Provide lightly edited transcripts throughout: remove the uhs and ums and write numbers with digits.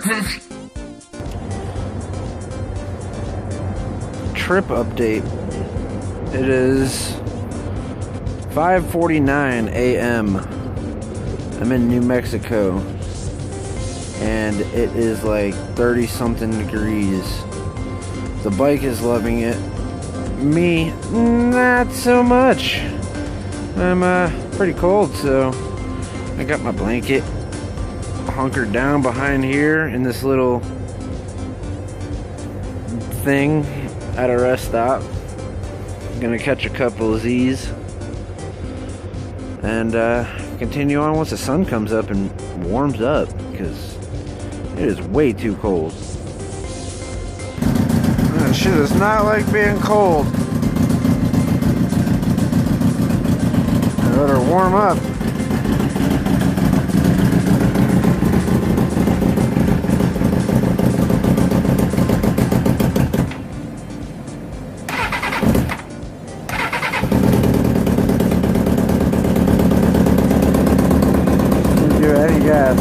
Trip update. It is 5:49 a.m. I'm in New Mexico, and it is like 30 something degrees. The bike is loving it. Me, not so much. I'm pretty cold, so I got my blanket hunkered down behind here in this little thing at a rest stop. I'm gonna catch a couple of Z's and continue on once the sun comes up and warms up, because it is way too cold. That shit is not like being cold. I better warm up. Yes.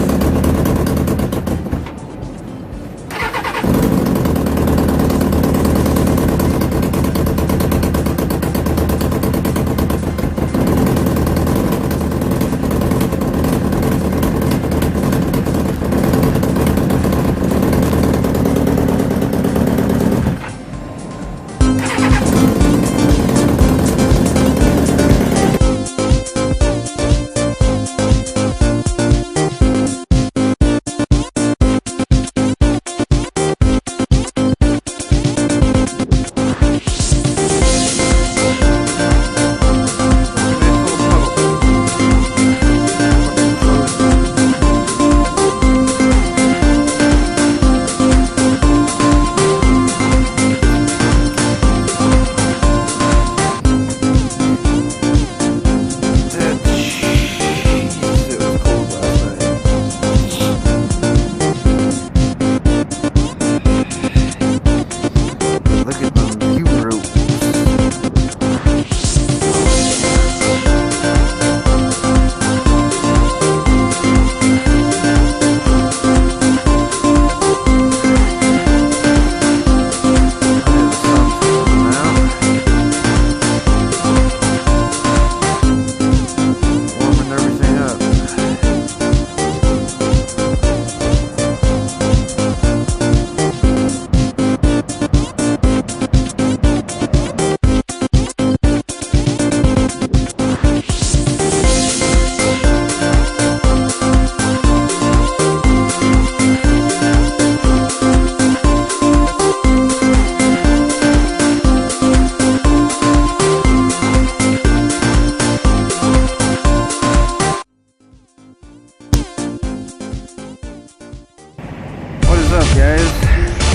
What's up, guys?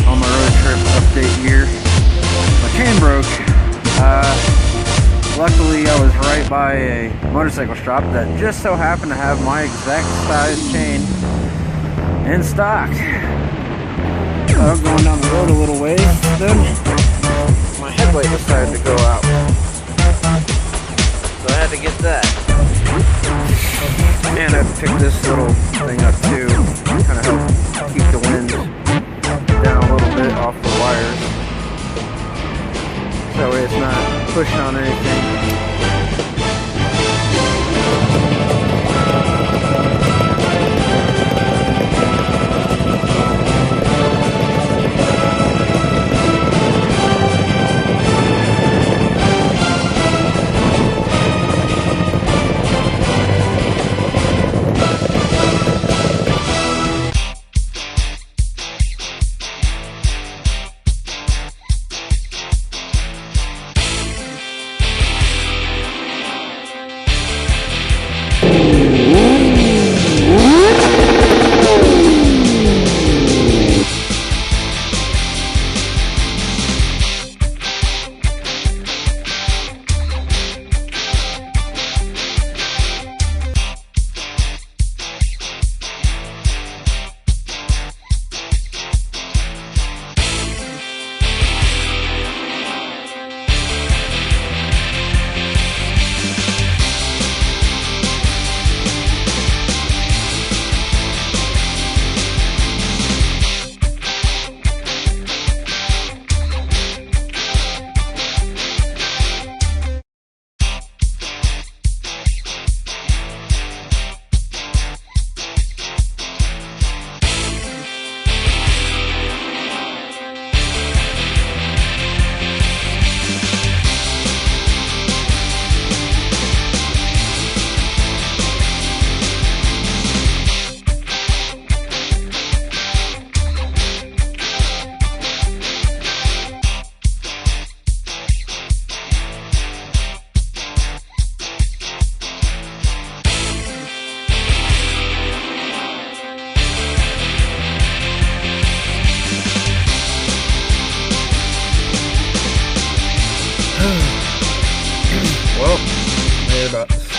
On my road trip update here. My chain broke. Luckily I was right by a motorcycle shop that just so happened to have my exact size chain in stock. I'm going down the road a little ways, then my headlight decided to go out. So I had to get that. And I picked this little thing up too. Kind of help keep the wind down a little bit off the wires. That way it's not pushing on anything.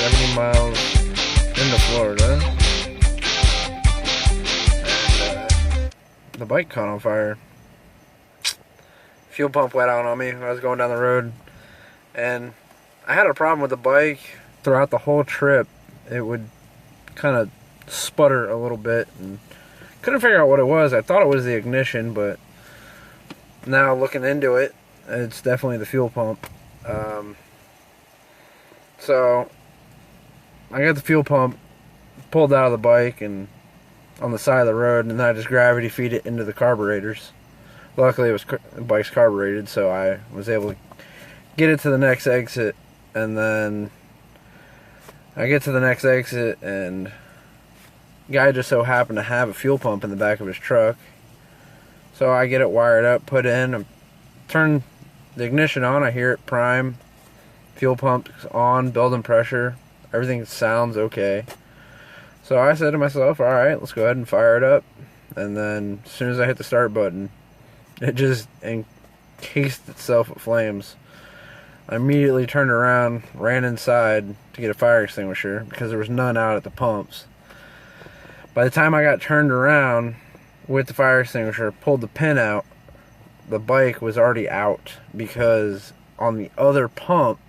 70 miles into Florida. And the bike caught on fire. Fuel pump went out on me when I was going down the road. And I had a problem with the bike throughout the whole trip. It would kind of sputter a little bit and couldn't figure out what it was. I thought it was the ignition, but now looking into it, it's definitely the fuel pump. So I got the fuel pump pulled out of the bike and on the side of the road, and then I just gravity feed it into the carburetors. Luckily, the bike's carbureted, so I was able to get it to the next exit, and then I get to the next exit, and the guy just so happened to have a fuel pump in the back of his truck. So I get it wired up, put in, and turn the ignition on. I hear it prime, fuel pump's on, building pressure, everything sounds okay. So I said to myself, alright, let's go ahead and fire it up. And then as soon as I hit the start button, it just encased itself with flames. I immediately turned around, ran inside to get a fire extinguisher because there was none out at the pumps. By the time I got turned around with the fire extinguisher, pulled the pin out, the bike was already out because on the other pump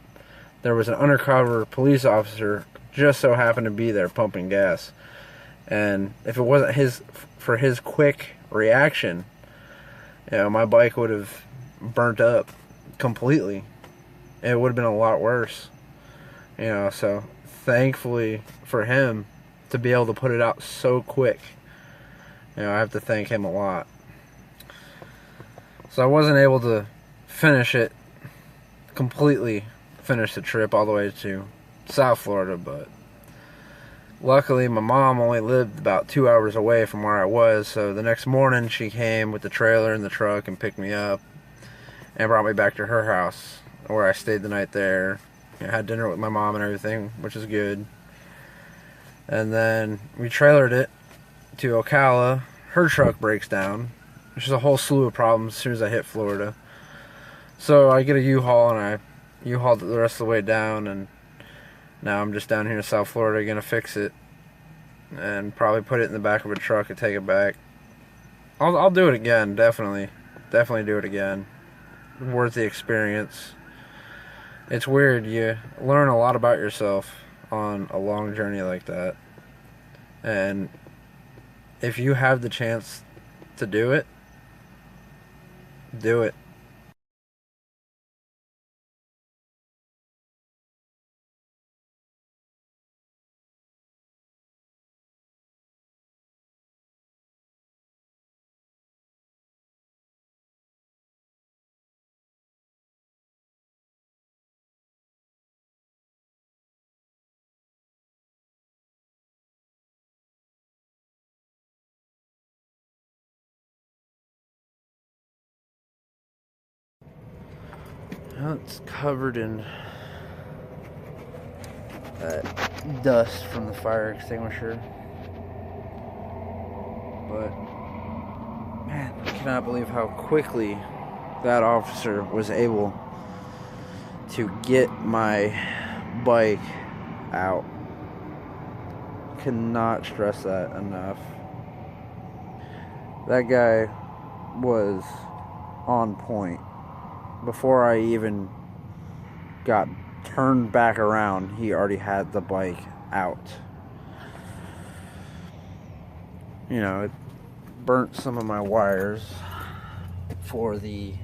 there was an undercover police officer just so happened to be there pumping gas. And if it wasn't for his quick reaction, my bike would have burnt up completely. It would have been a lot worse. So thankfully for him to be able to put it out so quick, I have to thank him a lot. So I wasn't able to completely finish the trip all the way to South Florida, but luckily my mom only lived about 2 hours away from where I was, so the next morning she came with the trailer and the truck and picked me up and brought me back to her house, where I stayed the night there. Had dinner with my mom and everything, which is good. And then we trailered it to Ocala. Her truck breaks down, which is a whole slew of problems as soon as I hit Florida. So I get a U-Haul, and I U-Hauled it the rest of the way down, and now I'm just down here in South Florida gonna fix it and probably put it in the back of a truck and take it back. I'll do it again, definitely do it again. Worth the experience. It's weird, you learn a lot about yourself on a long journey like that, and if you have the chance to do it, do it. Well, it's covered in dust from the fire extinguisher, but man, I cannot believe how quickly that officer was able to get my bike out. Cannot stress that enough. That guy was on point. Before I even got turned back around, he already had the bike out. It burnt some of my wires for the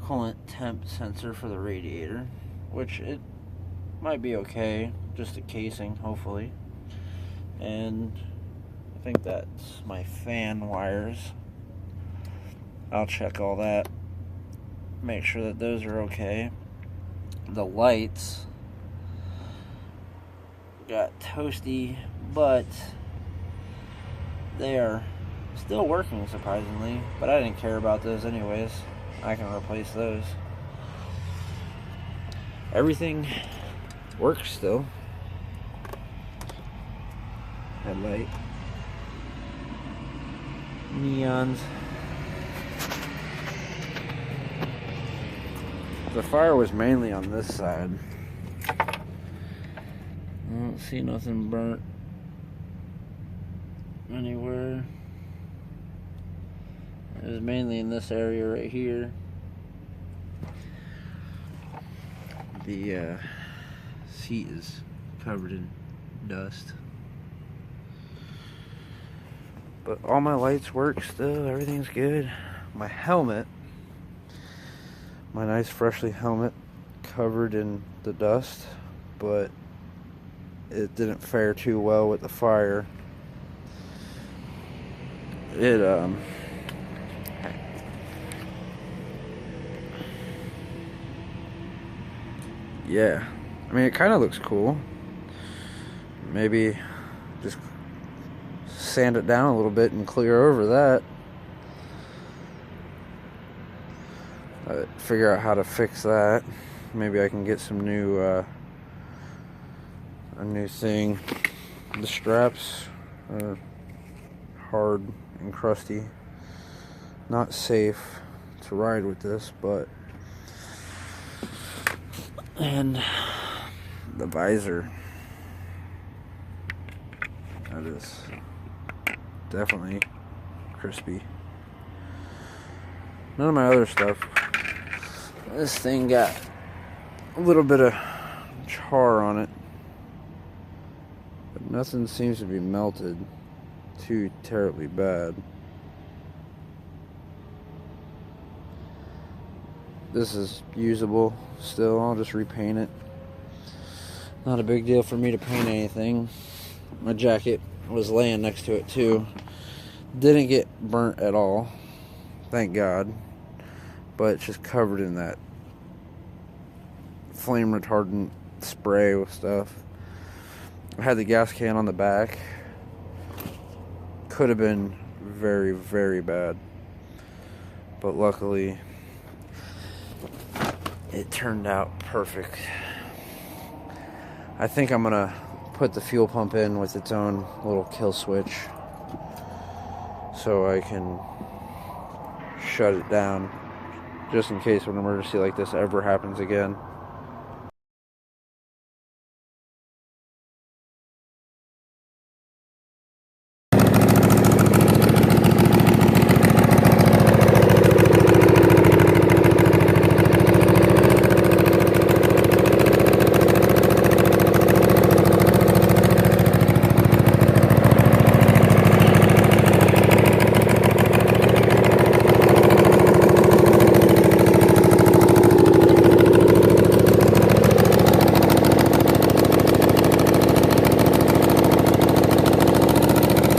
coolant temp sensor for the radiator, which it might be okay, just a casing, hopefully. And I think that's my fan wires. I'll check all that. Make sure that those are okay. The lights got toasty, but they are still working surprisingly, but I didn't care about those anyways. I can replace those. Everything works still. Headlight, neons. The fire was mainly on this side. I don't see nothing burnt anywhere. It was mainly in this area right here. The seat is covered in dust. But all my lights work still, everything's good. My helmet, my nice freshly helmet, covered in the dust, but it didn't fare too well with the fire. Yeah, I mean, it kind of looks cool. Maybe just sand it down a little bit and clear over that. Figure out how to fix that. Maybe I can get some new a new thing. The straps are hard and crusty. Not safe to ride with this, but and the visor, that is definitely crispy. None of my other stuff. This thing got a little bit of char on it, but nothing seems to be melted too terribly bad. This is usable still. I'll just repaint it. Not a big deal for me to paint anything. My jacket was laying next to it too. Didn't get burnt at all, thank God, but it's just covered in that flame retardant spray with stuff. I had the gas can on the back. Could have been very, very bad, but luckily it turned out perfect. I think I'm gonna put the fuel pump in with its own little kill switch so I can shut it down just in case an emergency like this ever happens again.